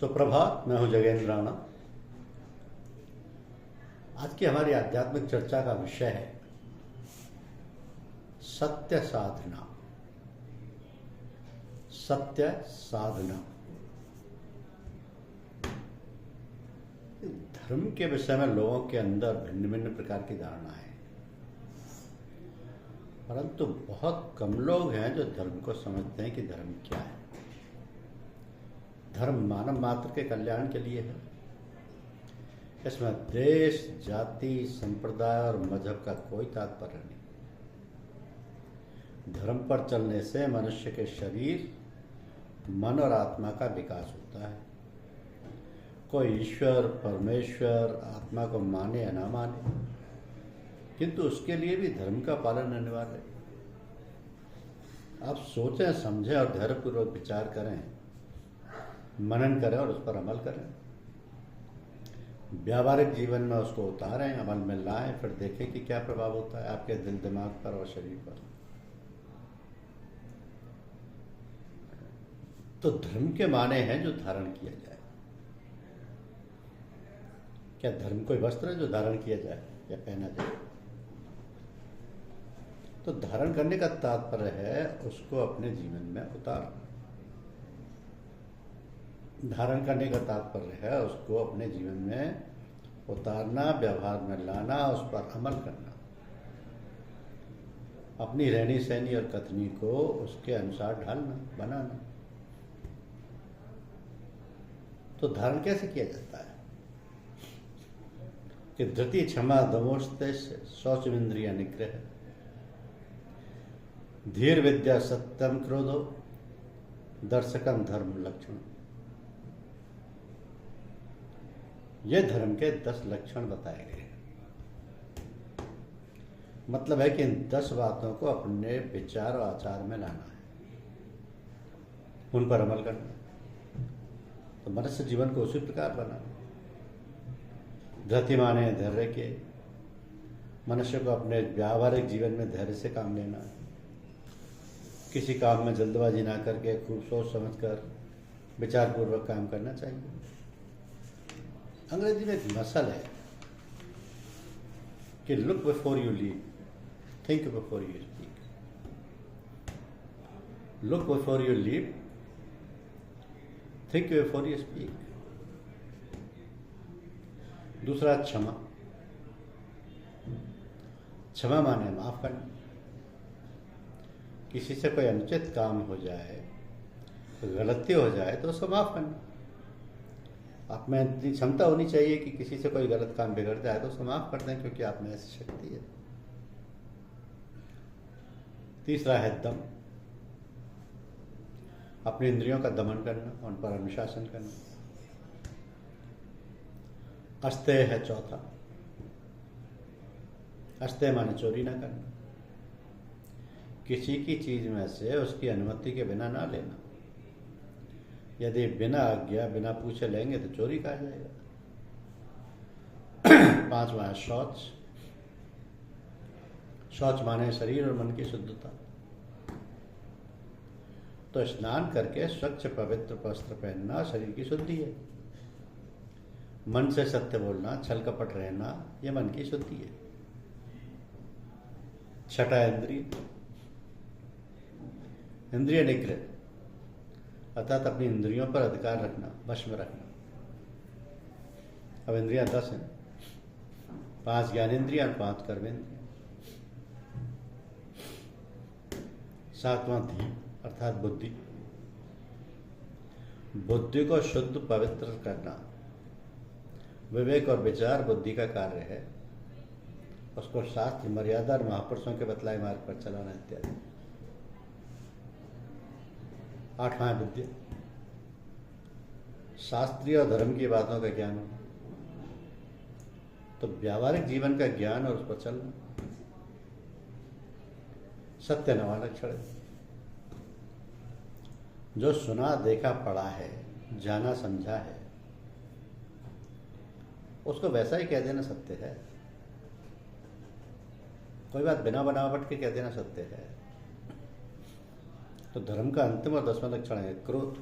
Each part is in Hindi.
सुप्रभात। मैं हूं जगेंद्र राणा। आज की हमारी आध्यात्मिक चर्चा का विषय है सत्य साधना। सत्य साधना। धर्म के विषय में लोगों के अंदर भिन्न भिन्न प्रकार की धारणा है, परंतु बहुत कम लोग हैं जो धर्म को समझते हैं कि धर्म क्या है। धर्म मानव मात्र के कल्याण के लिए है। इसमें देश, जाति, संप्रदाय और मजहब का कोई तात्पर्य नहीं। धर्म पर चलने से मनुष्य के शरीर, मन और आत्मा का विकास होता है। कोई ईश्वर, परमेश्वर, आत्मा को माने या ना माने, किंतु उसके लिए भी धर्म का पालन अनिवार्य है। आप सोचें, समझें और धैर्यपूर्वक विचार करें, मनन करें और उस पर अमल करें। व्यावहारिक जीवन में उसको उतारें, अमल में लाएं, फिर देखें कि क्या प्रभाव होता है आपके दिल, दिमाग पर और शरीर पर। तो धर्म के माने हैं जो धारण किया जाए। क्या धर्म कोई वस्त्र है जो धारण किया जाए या पहना जाए? तो धारण करने का तात्पर्य है उसको अपने जीवन में उतारना। धारण करने का तात्पर्य है उसको अपने जीवन में उतारना, व्यवहार में लाना, उस पर अमल करना, अपनी रहनी सहनी और कथनी को उसके अनुसार ढालना, बनाना। तो धारण कैसे किया जाता है कि धृति, क्षमा, दमोस्तेज, शौचमिंद्रिय निग्रह, धीर, विद्या, सत्यम, क्रोधो, दर्शकम धर्म लक्षण। ये धर्म के 10 लक्षण बताए गए हैं। मतलब है कि इन 10 बातों को अपने विचार और आचार में लाना है, उन पर अमल करना। तो मनुष्य जीवन को उसी प्रकार बनाना। धृति माने धैर्य के। मनुष्य को अपने व्यावहारिक जीवन में धैर्य से काम लेना है। किसी काम में जल्दबाजी ना करके खूब सोच समझकर विचारपूर्वक काम करना चाहिए। अंग्रेजी में एक मसल है कि look before you leave, think before you speak. Look before you leave, think before you speak. दूसरा, क्षमा। क्षमा माने माफ करना। किसी से कोई अनुचित काम हो जाए, गलती हो जाए तो उसको माफ करना। आप में इतनी क्षमता होनी चाहिए कि किसी से कोई गलत काम बिगड़ जाए तो उसको माफ कर दें, क्योंकि आप में ऐसी शक्ति है। तीसरा है दम। अपनी इंद्रियों का दमन करना, उन पर अनुशासन करना। अस्तेय है चौथा। अस्तेय माने चोरी ना करना। किसी की चीज में से उसकी अनुमति के बिना ना लेना। यदि बिना आज्ञा, बिना पूछे लेंगे तो चोरी कहा जाएगा। 5वां है शौच। शौच माने शरीर और मन की शुद्धता। तो स्नान करके स्वच्छ पवित्र वस्त्र पहनना शरीर की शुद्धि है। मन से सत्य बोलना, छल कपट रहना, यह मन की शुद्धि है। छठा इंद्रिय। इंद्रिय निग्रह, अर्थात अपनी इंद्रियों पर अधिकार रखना, वश में रखना। अब इंद्रियां 10 हैं। 5 ज्ञानेंद्रियां और 5 कर्मेंद्रियां। 7वां धीर, अर्थात बुद्धि। बुद्धि को शुद्ध पवित्र करना। विवेक और विचार बुद्धि का कार्य है। उसको शास्त्र, मर्यादा और महापुरुषों के बतलाए मार्ग पर चलाना इत्यादि। 8वां है विद्या। शास्त्रीय और धर्म की बातों का ज्ञान हो। तो व्यावहारिक जीवन का ज्ञान और उस पर चलना। सत्य 9वां लक्षण है। जो सुना, देखा, पढ़ा है, जाना, समझा है, उसको वैसा ही कह देना सत्य है। कोई बात बिना बनावट के कह देना सत्य है। तो धर्म का अंतिम और 10वां लक्षण है क्रोध।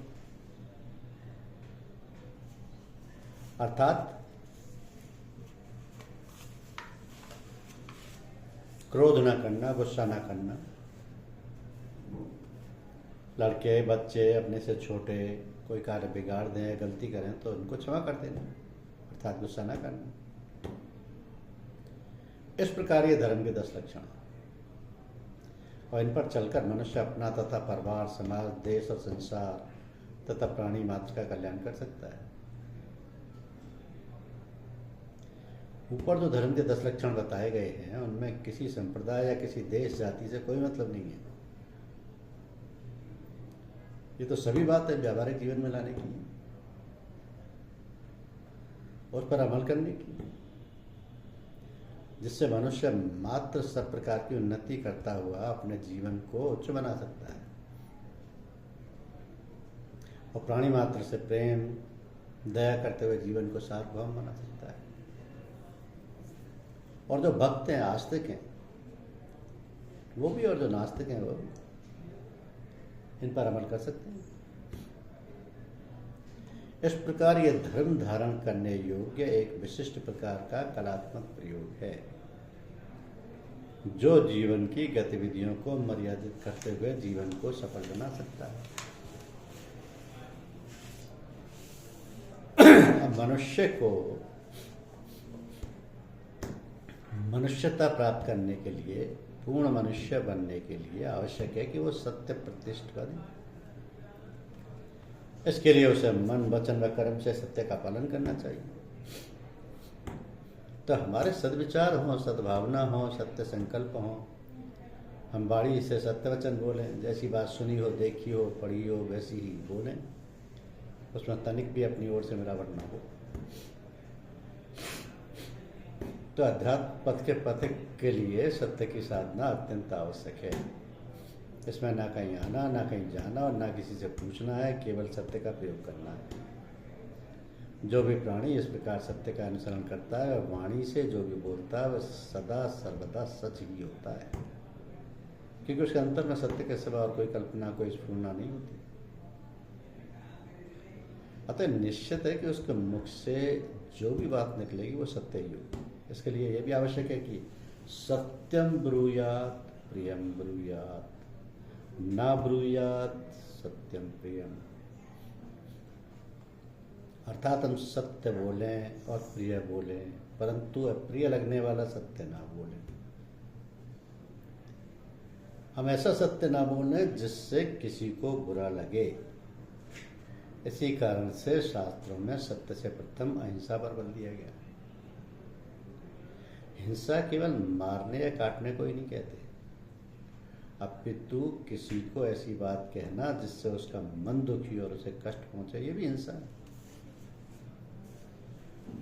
अर्थात क्रोध न करना, गुस्सा न करना। लड़के बच्चे अपने से छोटे कोई कार्य बिगाड़ दें, गलती करें तो उनको क्षमा कर देना, अर्थात गुस्सा न करना। इस प्रकार ये धर्म के 10 लक्षण हैं और इन पर चलकर मनुष्य अपना तथा परिवार, समाज, देश और संसार तथा प्राणी मात्र का कल्याण कर सकता है। ऊपर जो धर्म के 10 लक्षण बताए गए हैं उनमें किसी संप्रदाय या किसी देश जाति से कोई मतलब नहीं है। ये तो सभी बात है व्यावहारिक जीवन में लाने की, उस पर अमल करने की, जिससे मनुष्य मात्र सब प्रकार की उन्नति करता हुआ अपने जीवन को उच्च बना सकता है और प्राणी मात्र से प्रेम, दया करते हुए जीवन को सार्वभौम बना सकता है। और जो भक्त हैं, आस्तिक हैं, वो भी, और जो नास्तिक हैं वो भी इन पर अमल कर सकते हैं। इस प्रकार ये धर्म धारण करने योग्य एक विशिष्ट प्रकार का कलात्मक प्रयोग है जो जीवन की गतिविधियों को मर्यादित करते हुए जीवन को सफल बना सकता है। अब मनुष्य को मनुष्यता प्राप्त करने के लिए, पूर्ण मनुष्य बनने के लिए आवश्यक है कि वो सत्य प्रतिष्ठ बने। इसके लिए उसे मन, वचन व कर्म से सत्य का पालन करना चाहिए। तो हमारे सद्विचार हों, सद्भावना हो, सत्य संकल्प हो, हम वाणी से सत्य वचन बोलें, जैसी बात सुनी हो, देखी हो, पढ़ी हो वैसी ही बोलें, उसमें तनिक भी अपनी ओर से मिलावट ना हो। तो अध्यात्म पथ के पथिक के लिए सत्य की साधना अत्यंत आवश्यक है। इसमें ना कहीं आना, ना कहीं जाना और ना किसी से पूछना है, केवल सत्य का प्रयोग करना है। जो भी प्राणी इस प्रकार सत्य का अनुसरण करता है और वाणी से जो भी बोलता है वह सदा सर्वदा सच ही होता है, क्योंकि उसके अंतर में सत्य के सिवा और कोई कल्पना, कोई स्फुरना नहीं होती। अतः निश्चित है कि उसके मुख से जो भी बात निकलेगी वो सत्य ही होगी। इसके लिए यह भी आवश्यक है कि सत्यम ब्रूयात प्रियम ब्रूयात, ना ब्रूयात सत्यम प्रियम। अर्थात हम सत्य बोलें और प्रिय बोलें, परंतु अप्रिय लगने वाला सत्य ना बोलें। हम ऐसा सत्य ना बोलें जिससे किसी को बुरा लगे। इसी कारण से शास्त्रों में सत्य से प्रथम अहिंसा पर बल दिया गया। हिंसा केवल मारने या काटने को ही नहीं कहते, अपितु किसी को ऐसी बात कहना जिससे उसका मन दुखी और उसे कष्ट पहुंचे, ये भी हिंसा है।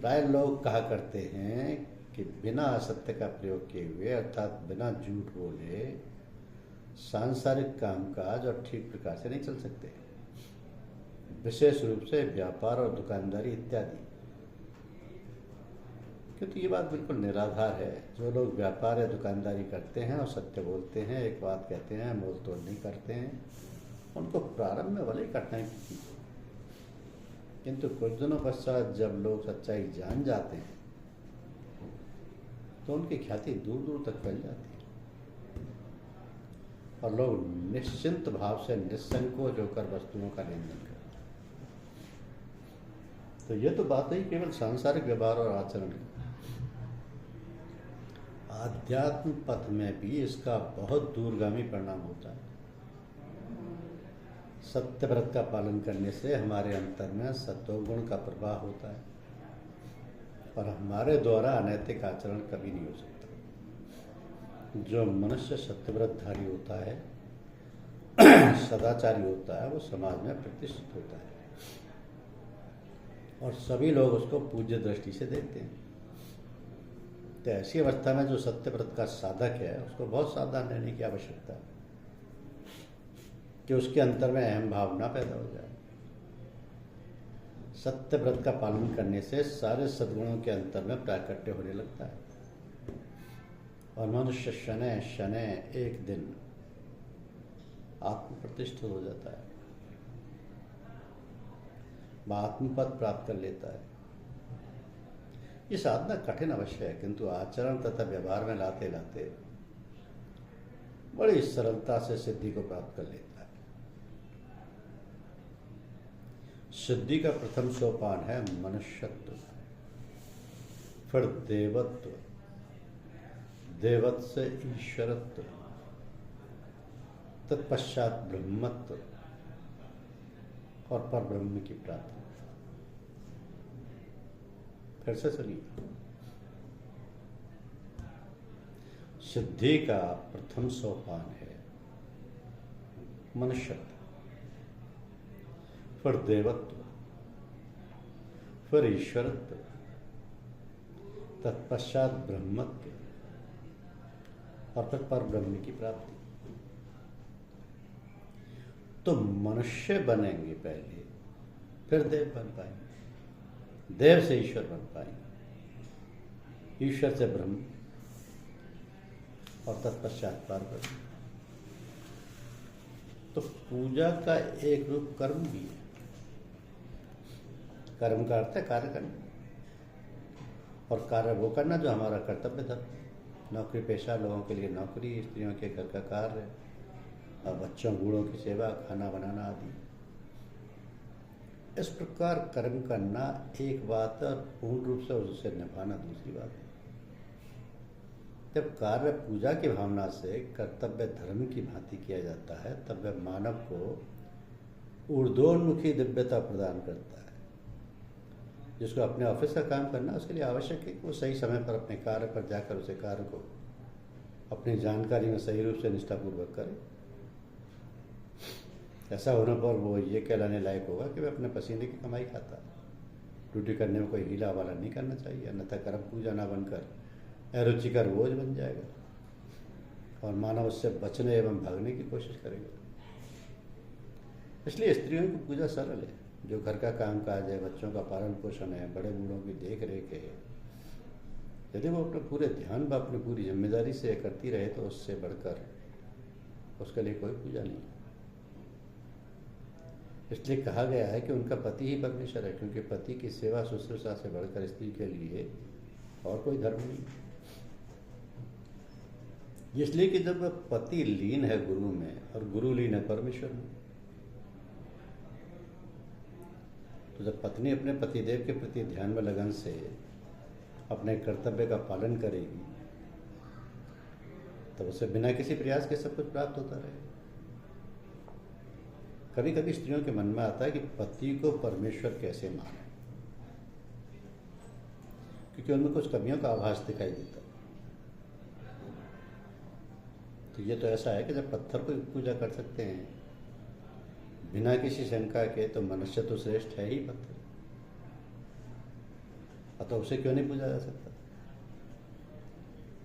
प्राय लोग कहा करते हैं कि बिना असत्य का प्रयोग किए हुए, अर्थात बिना झूठ बोले, सांसारिक कामकाज और ठीक प्रकार से नहीं चल सकते, विशेष रूप से व्यापार और दुकानदारी इत्यादि। क्योंकि ये बात बिल्कुल निराधार है। जो लोग व्यापार या दुकानदारी करते हैं और सत्य बोलते हैं, एक बात कहते हैं, मोल तोड़ नहीं करते हैं, उनको प्रारंभ में भले ही कठिनाई होती है, किंतु कुछ दिनों पश्चात जब लोग सच्चाई जान जाते हैं तो उनकी ख्याति दूर दूर तक फैल जाती है और लोग निश्चिंत भाव से निसंकोच होकर वस्तुओं का लेन देन करते हैं। तो ये तो बात ही केवल सांसारिक व्यवहार और आचरण की। आध्यात्म पथ में भी इसका बहुत दूरगामी परिणाम होता है। सत्य व्रत का पालन करने से हमारे अंतर में सत्वगुण का प्रवाह होता है और हमारे द्वारा अनैतिक आचरण कभी नहीं हो सकता। जो मनुष्य सत्यव्रतधारी होता है, सदाचारी होता है, वो समाज में प्रतिष्ठित होता है और सभी लोग उसको पूज्य दृष्टि से देखते हैं। तो ऐसी अवस्था में जो सत्यव्रत का साधक है उसको बहुत सावधान रहने की आवश्यकता है कि उसके अंतर में अहम भावना पैदा हो जाए। सत्यव्रत का पालन करने से सारे सद्गुणों के अंतर में प्राकट्य होने लगता है और मनुष्य शनैः शनैः एक दिन आत्म प्रतिष्ठित हो जाता है, वह आत्मपद प्राप्त कर लेता है। ये साधना कठिन अवश्य है, किंतु आचरण तथा व्यवहार में लाते लाते बड़ी सरलता से सिद्धि को प्राप्त कर लेता है। सिद्धि का प्रथम सोपान है मनुष्यत्व, फिर देवत्व, देवत्व से ईश्वरत्व, तत्पश्चात ब्रह्मत्व और परब्रह्म की प्राप्ति। फिर से सुनिए, सिद्धि का प्रथम सोपान है मनुष्यत्व, फिर देवत्व, फिर ईश्वरत्व, तत्पश्चात ब्रह्मत्व और फिर परब्रह्म की प्राप्ति। तो मनुष्य बनेंगे पहले, फिर देव बन पाएंगे, देव से ईश्वर बन पाएंगे, ईश्वर से ब्रह्म और तत्पश्चात परब्रह्म। तो पूजा का एक रूप कर्म भी है। कर्म का अर्थ है कार्य करना, और कार्य वो करना जो हमारा कर्तव्य था। नौकरी पेशा लोगों के लिए नौकरी, स्त्रियों के घर का कार्य, और बच्चों बूढ़ों की सेवा, खाना बनाना आदि। इस प्रकार कर्म करना एक बात है, और पूर्ण रूप से उसे निभाना दूसरी बात है। जब कार्य पूजा की भावना से कर्तव्य धर्म की भांति किया जाता है, तब वह मानव को ऊर्ध्वोन्मुखी दिव्यता प्रदान करता है। जिसको अपने ऑफिस का काम करना, उसके लिए आवश्यक है कि वो सही समय पर अपने कार्य पर जाकर उसे कार्य को अपनी जानकारी में सही रूप से निष्ठापूर्वक करे। ऐसा होने पर वो ये कहलाने लायक होगा कि वह अपने पसीने की कमाई खाता है। ड्यूटी करने में कोई हीला वाला नहीं करना चाहिए, अन्यथा कर्म पूजा ना बनकर अरुचिकर बोझ बन जाएगा और मानव उससे बचने एवं भागने की कोशिश करेगा। इसलिए स्त्रियों की पूजा सरल है। जो घर का काम काज है, बच्चों का पालन पोषण है, बड़े बूढ़ों की देख रेख है, यदि वो अपने पूरे ध्यान व अपनी पूरी जिम्मेदारी से करती रहे तो उससे बढ़कर उसके लिए कोई पूजा नहीं। इसलिए कहा गया है कि उनका पति ही परमेश्वर है, क्योंकि पति की सेवा शुश्रूषा से बढ़कर स्त्री के लिए और कोई धर्म नहीं। इसलिए कि जब पति लीन है गुरु में और गुरु लीन है परमेश्वर में, तो जब पत्नी अपने पतिदेव के प्रति ध्यान व लगन से अपने कर्तव्य का पालन करेगी, तब उसे बिना किसी प्रयास के सब कुछ प्राप्त होता रहेगा। कभी कभी स्त्रियों के मन में आता है कि पति को परमेश्वर कैसे माने, क्योंकि उनमें कुछ कमियों का आभास दिखाई देता है। तो ये तो ऐसा है कि जब पत्थर को पूजा कर सकते हैं बिना किसी शंका के, तो मनुष्य तो श्रेष्ठ है ही पत्थर, अतः उसे क्यों नहीं पूजा जा सकता।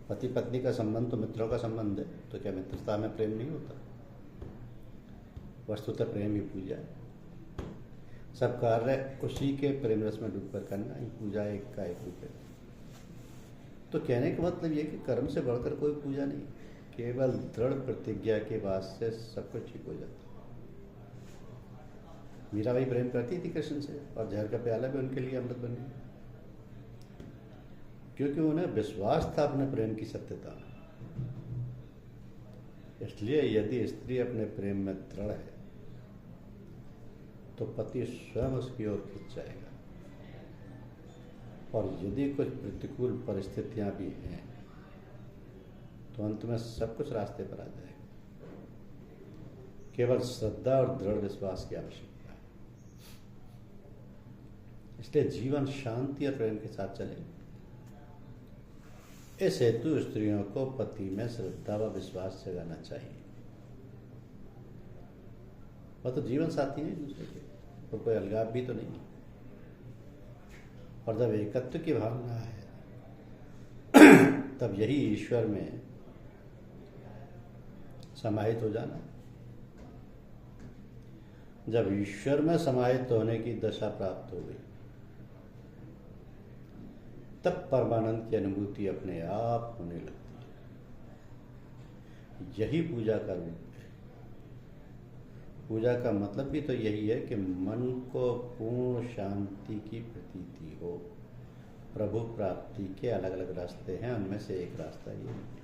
पति पत्नी का संबंध तो मित्रों का संबंध है, तो क्या मित्रता में प्रेम नहीं होता। वस्तुतः प्रेम ही पूजा है। सब कार्य उसी के प्रेम रस में डूबकर करना ही पूजा एक का एक रूप है। तो कहने का मतलब ये कि कर्म से बढ़कर कोई पूजा नहीं, केवल दृढ़ प्रतिज्ञा के बाद से सब कुछ ठीक हो जाता। मीराबाई प्रेम करती थी कृष्ण से, और जहर का प्याला भी उनके लिए अमृत बन गया, क्योंकि उन्हें विश्वास था अपने प्रेम की सत्यता में। इसलिए यदि स्त्री अपने प्रेम में दृढ़ है तो पति स्वयं उसकी ओर खिंच जाएगा, और यदि कुछ प्रतिकूल परिस्थितियां भी हैं तो अंत में सब कुछ रास्ते पर आ जाएगा। केवल श्रद्धा और दृढ़ विश्वास की आवश्यकता है। इसलिए जीवन शांति और प्रेम के साथ चले। इस हेतु स्त्रियों को पति में श्रद्धा व विश्वास जगाना चाहिए। वह तो जीवन साथी है दूसरे के, और कोई अलगाव भी तो नहीं। और जब एकत्व की भावना है तब यही ईश्वर में समाहित हो जाना। जब ईश्वर में समाहित होने की दशा प्राप्त हो गई, तब परमानंद की अनुभूति अपने आप होने लगती है। यही पूजा का रूप है। पूजा का मतलब भी तो यही है कि मन को पूर्ण शांति की प्रतीति हो, प्रभु प्राप्ति के अलग अलग रास्ते हैं, उनमें से एक रास्ता ये है।